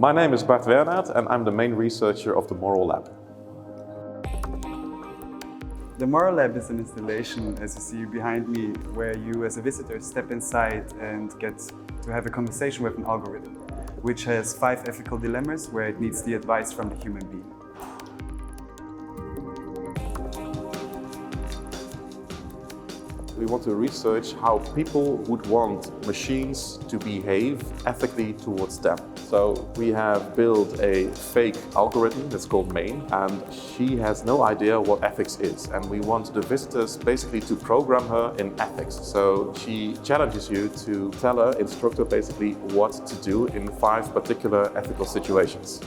My name is Bart Wernert and I'm the main researcher of the Moral Lab. The Moral Lab is an installation, as you see behind me, where you as a visitor step inside and get to have a conversation with an algorithm, which has 5 ethical dilemmas where it needs the advice from the human being. We want to research how people would want machines to behave ethically towards them. So we have built a fake algorithm that's called Main, and she has no idea what ethics is. And we want the visitors basically to program her in ethics. So she challenges you to tell her, instruct her basically what to do in 5 particular ethical situations.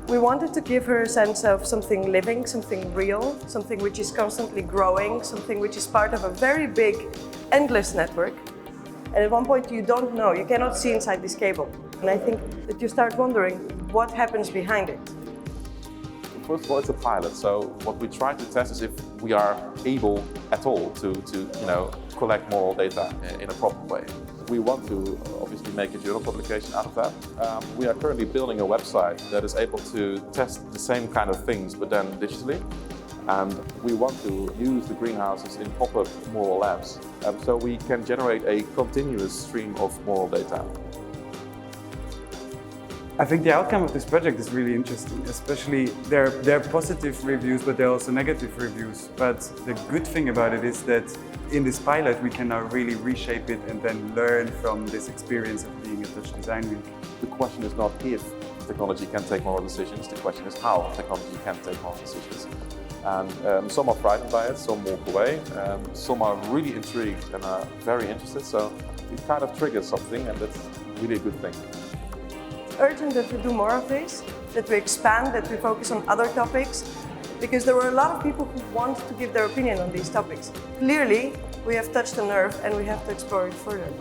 We wanted to give her a sense of something living, something real, something which is constantly growing, something which is part of a very big, endless network. And at one point you don't know, you cannot see inside this cable. And I think that you start wondering what happens behind it. First of all, it's a pilot, so what we try to test is if we are able at all to collect moral data in a proper way. We want to obviously make a journal publication out of that. We are currently building a website that is able to test the same kind of things, but then digitally. And we want to use the greenhouses in pop-up moral labs, so we can generate a continuous stream of moral data. I think the outcome of this project is really interesting, especially there are positive reviews, but there are also negative reviews. But the good thing about it is that in this pilot we can now really reshape it and then learn from this experience of being at Dutch Design Week. The question is not if technology can take moral decisions, the question is how technology can take moral decisions. And some are frightened by it, some walk away, some are really intrigued and are very interested, so it kind of triggers something, and that's really a good thing. It's urgent that we do more of this, that we expand, that we focus on other topics, because there were a lot of people who want to give their opinion on these topics. Clearly, we have touched a nerve and we have to explore it further.